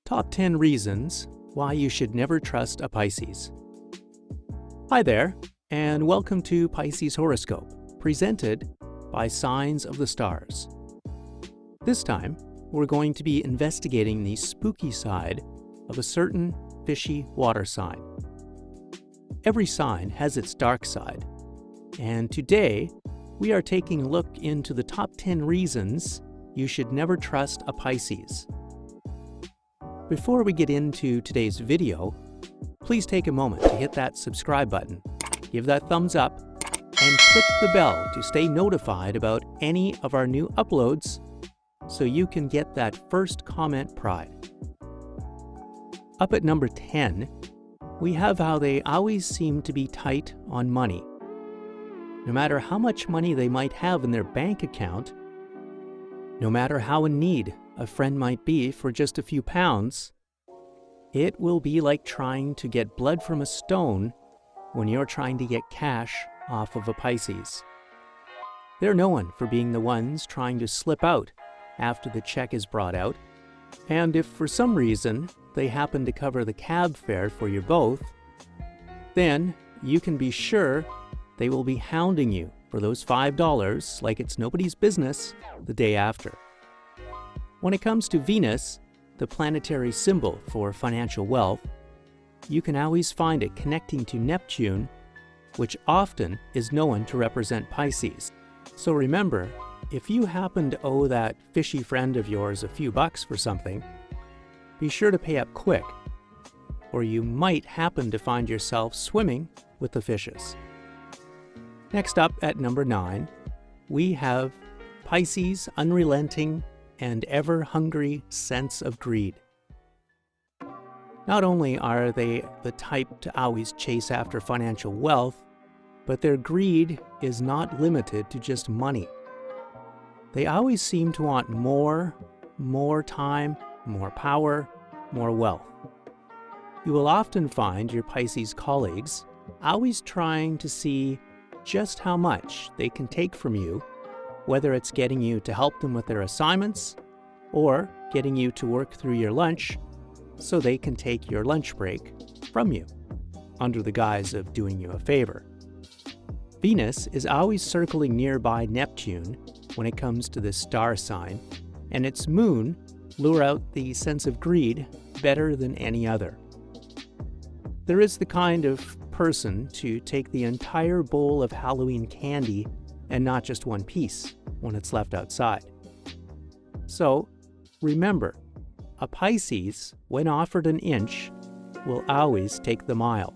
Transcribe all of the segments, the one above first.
Top 10 reasons why you should never trust a Pisces. Hi there, and welcome to Pisces Horoscope, presented by Signs of the Stars. This time, we're going to be investigating the spooky side of a certain fishy water sign. Every sign has its dark side, and today we are taking a look into the top 10 reasons you should never trust a Pisces. Before we get into today's video, please take a moment to hit that subscribe button, give that thumbs up, and click the bell to stay notified about any of our new uploads so you can get that first comment pride. Up at number 10, we have how they always seem to be tight on money. No matter how much money they might have in their bank account, no matter how in need a friend might be for just a few pounds, it will be like trying to get blood from a stone when you're trying to get cash off of a Pisces. They're known for being the ones trying to slip out after the check is brought out, and if for some reason they happen to cover the cab fare for you both, then you can be sure they will be hounding you for those $5 like it's nobody's business the day after. When it comes to Venus, the planetary symbol for financial wealth, you can always find it connecting to Neptune, which often is known to represent Pisces. So remember, if you happen to owe that fishy friend of yours a few bucks for something, be sure to pay up quick, or you might happen to find yourself swimming with the fishes. Next up at number 9, we have Pisces' unrelenting and ever-hungry sense of greed. Not only are they the type to always chase after financial wealth, but their greed is not limited to just money. They always seem to want more time, more power, more wealth. You will often find your Pisces colleagues always trying to see just how much they can take from you, whether it's getting you to help them with their assignments or getting you to work through your lunch so they can take your lunch break from you, under the guise of doing you a favor. Venus is always circling nearby Neptune when it comes to this star sign, and its moon lure out the sense of greed better than any other. There is the kind of person to take the entire bowl of Halloween candy and not just one piece when it's left outside. So, remember, a Pisces, when offered an inch, will always take the mile.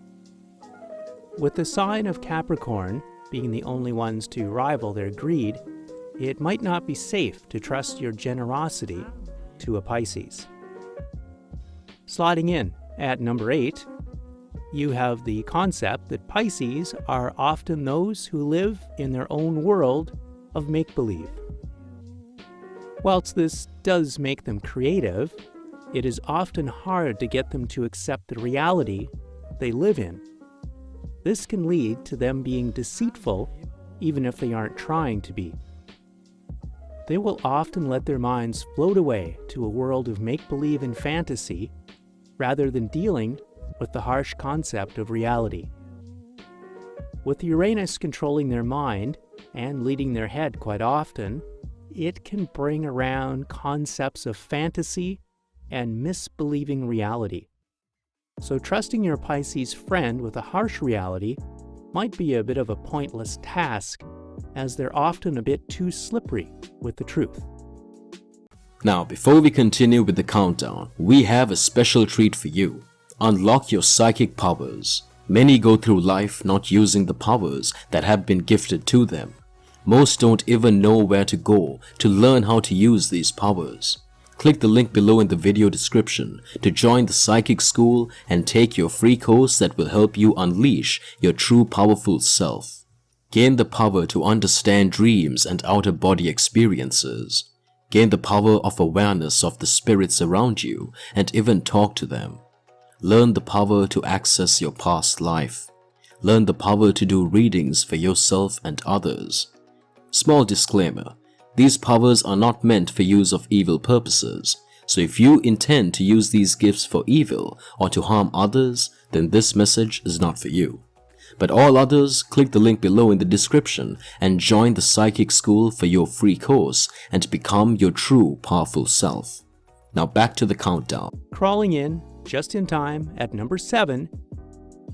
With the sign of Capricorn being the only ones to rival their greed, it might not be safe to trust your generosity to a Pisces. Sliding in at number 8, you have the concept that Pisces are often those who live in their own world of make-believe. Whilst this does make them creative, it is often hard to get them to accept the reality they live in. This can lead to them being deceitful even if they aren't trying to be. They will often let their minds float away to a world of make-believe and fantasy rather than dealing with the harsh concept of reality. With Uranus controlling their mind and leading their head quite often, it can bring around concepts of fantasy and misbelieving reality. So trusting your Pisces friend with a harsh reality might be a bit of a pointless task, as they're often a bit too slippery with the truth. Now, before we continue with the countdown, we have a special treat for you. Unlock your psychic powers. Many go through life not using the powers that have been gifted to them. Most don't even know where to go to learn how to use these powers. Click the link below in the video description to join the Psychic School and take your free course that will help you unleash your true powerful self. Gain the power to understand dreams and outer body experiences. Gain the power of awareness of the spirits around you and even talk to them. Learn the power to access your past life. Learn the power to do readings for yourself and others. Small disclaimer, these powers are not meant for use of evil purposes. So if you intend to use these gifts for evil or to harm others, then this message is not for you. But all others, click the link below in the description and join the Psychic School for your free course and become your true powerful self. Now back to the countdown. Crawling in just in time at number 7,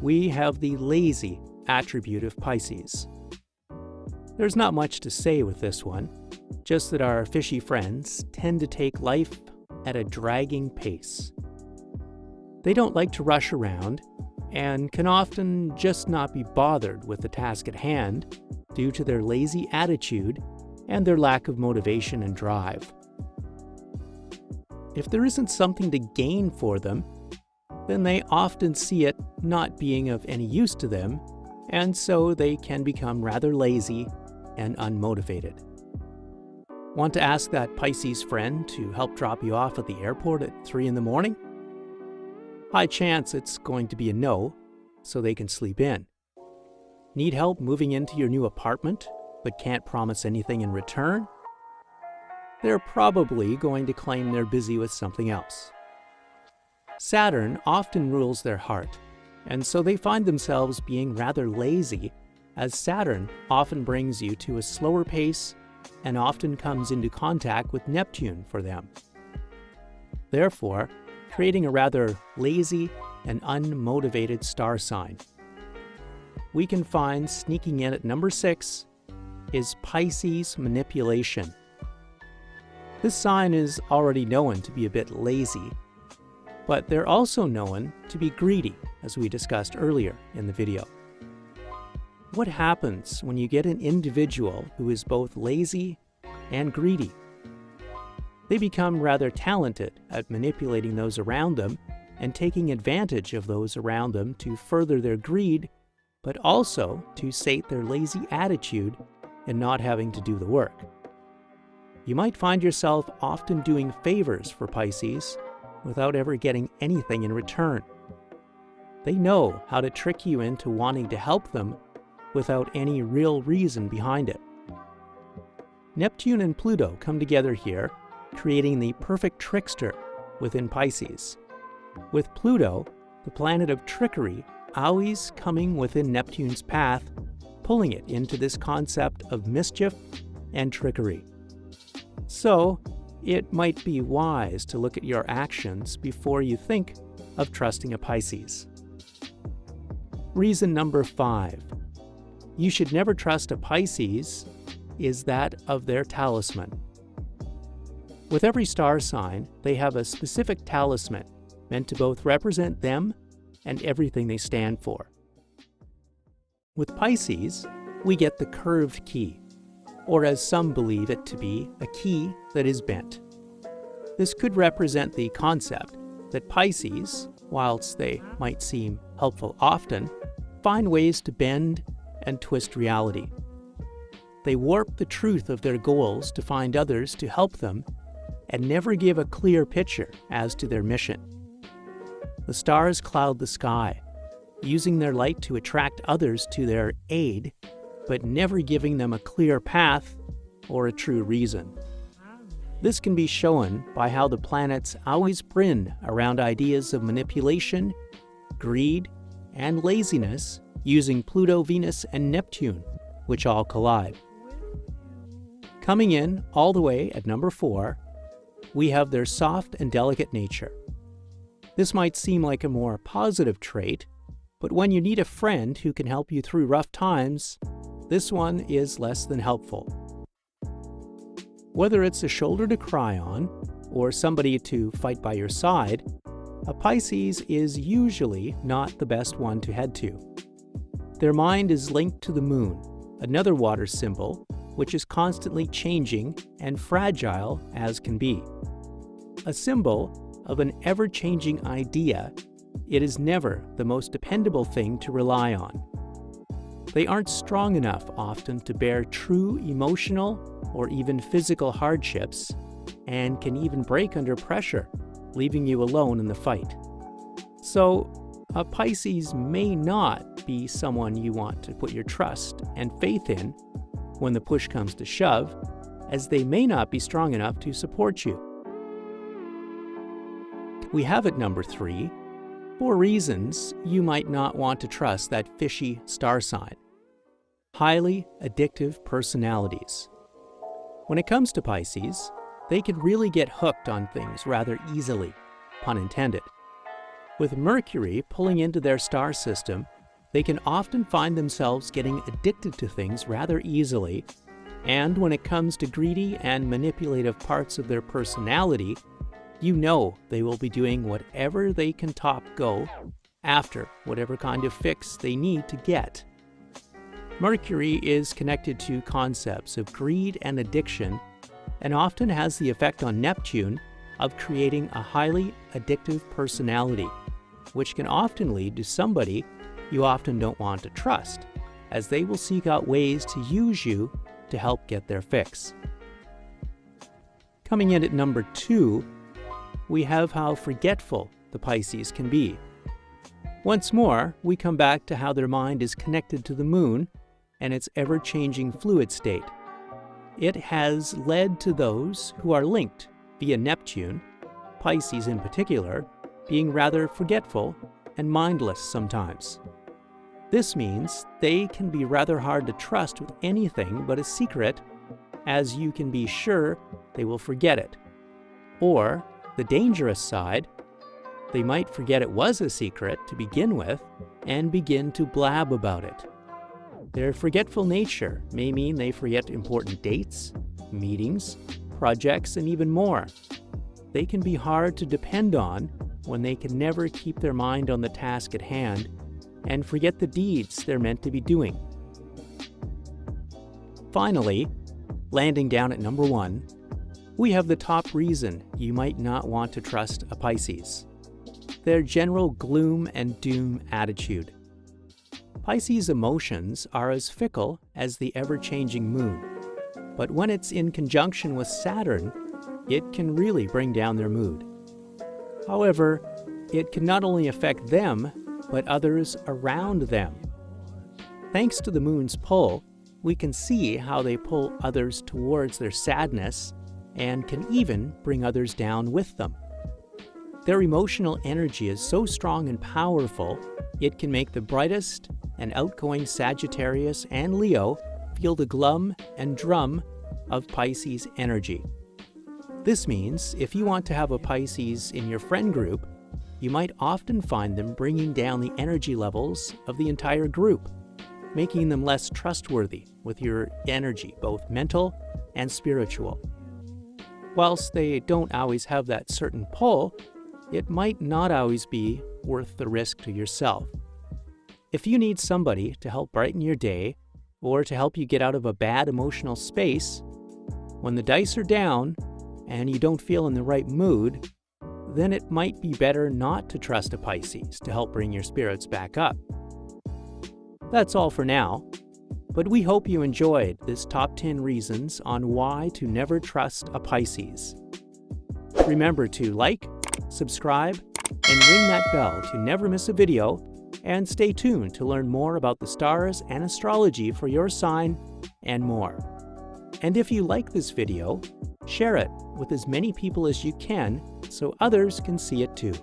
we have the lazy attribute of Pisces. There's not much to say with this one, just that our fishy friends tend to take life at a dragging pace. They don't like to rush around and can often just not be bothered with the task at hand due to their lazy attitude and their lack of motivation and drive. If there isn't something to gain for them, then they often see it not being of any use to them, and so they can become rather lazy and unmotivated. Want to ask that Pisces friend to help drop you off at the airport at 3 in the morning? High chance it's going to be a no, so they can sleep in. Need help moving into your new apartment, but can't promise anything in return? They're probably going to claim they're busy with something else. Saturn often rules their heart, and so they find themselves being rather lazy, as Saturn often brings you to a slower pace and often comes into contact with Neptune for them. Therefore, creating a rather lazy and unmotivated star sign. We can find sneaking in at number 6 is Pisces manipulation. This sign is already known to be a bit lazy, but they're also known to be greedy, as we discussed earlier in the video. What happens when you get an individual who is both lazy and greedy? They become rather talented at manipulating those around them and taking advantage of those around them to further their greed, but also to sate their lazy attitude and not having to do the work. You might find yourself often doing favors for Pisces without ever getting anything in return. They know how to trick you into wanting to help them without any real reason behind it. Neptune and Pluto come together here, creating the perfect trickster within Pisces. With Pluto, the planet of trickery, always coming within Neptune's path, pulling it into this concept of mischief and trickery. So, it might be wise to look at your actions before you think of trusting a Pisces. Reason number 5. You should never trust a Pisces is that of their talisman. With every star sign, they have a specific talisman meant to both represent them and everything they stand for. With Pisces, we get the curved key, or as some believe it to be, a key that is bent. This could represent the concept that Pisces, whilst they might seem helpful often, find ways to bend and twist reality. They warp the truth of their goals to find others to help them and never give a clear picture as to their mission. The stars cloud the sky, using their light to attract others to their aid, but never giving them a clear path or a true reason. This can be shown by how the planets always spin around ideas of manipulation, greed, and laziness using Pluto, Venus, and Neptune, which all collide. Coming in all the way at number 4, we have their soft and delicate nature. This might seem like a more positive trait, but when you need a friend who can help you through rough times, this one is less than helpful. Whether it's a shoulder to cry on or somebody to fight by your side, a Pisces is usually not the best one to head to. Their mind is linked to the moon, another water symbol, which is constantly changing and fragile as can be. A symbol of an ever-changing idea, it is never the most dependable thing to rely on. They aren't strong enough often to bear true emotional or even physical hardships, and can even break under pressure, leaving you alone in the fight. So, a Pisces may not be someone you want to put your trust and faith in when the push comes to shove, as they may not be strong enough to support you. We have at number 3, 4 reasons you might not want to trust that fishy star sign. Highly addictive personalities. When it comes to Pisces, they can really get hooked on things rather easily, pun intended. With Mercury pulling into their star system, they can often find themselves getting addicted to things rather easily, and when it comes to greedy and manipulative parts of their personality, you know they will be doing whatever they can top go after whatever kind of fix they need to get. Mercury is connected to concepts of greed and addiction, and often has the effect on Neptune of creating a highly addictive personality, which can often lead to somebody you often don't want to trust, as they will seek out ways to use you to help get their fix. Coming in at number 2, we have how forgetful the Pisces can be. Once more, we come back to how their mind is connected to the moon and its ever-changing fluid state. It has led to those who are linked via Neptune, Pisces in particular, being rather forgetful and mindless sometimes. This means they can be rather hard to trust with anything but a secret, as you can be sure they will forget it. Or, the dangerous side, they might forget it was a secret to begin with and begin to blab about it. Their forgetful nature may mean they forget important dates, meetings, projects, and even more. They can be hard to depend on when they can never keep their mind on the task at hand and forget the deeds they're meant to be doing. Finally, landing down at number 1, we have the top reason you might not want to trust a Pisces: their general gloom and doom attitude. Pisces' emotions are as fickle as the ever-changing moon, but when it's in conjunction with Saturn, it can really bring down their mood. However, it can not only affect them, but others around them. Thanks to the moon's pull, we can see how they pull others towards their sadness and can even bring others down with them. Their emotional energy is so strong and powerful, it can make the brightest and outgoing Sagittarius and Leo feel the glum and drum of Pisces energy. This means if you want to have a Pisces in your friend group, you might often find them bringing down the energy levels of the entire group, making them less trustworthy with your energy, both mental and spiritual. Whilst they don't always have that certain pull, it might not always be worth the risk to yourself. If you need somebody to help brighten your day or to help you get out of a bad emotional space, when the dice are down and you don't feel in the right mood, then it might be better not to trust a Pisces to help bring your spirits back up. That's all for now, but we hope you enjoyed this top 10 reasons on why to never trust a Pisces. Remember to like, subscribe, and ring that bell to never miss a video, and stay tuned to learn more about the stars and astrology for your sign and more. And if you like this video, share it with as many people as you can so others can see it too.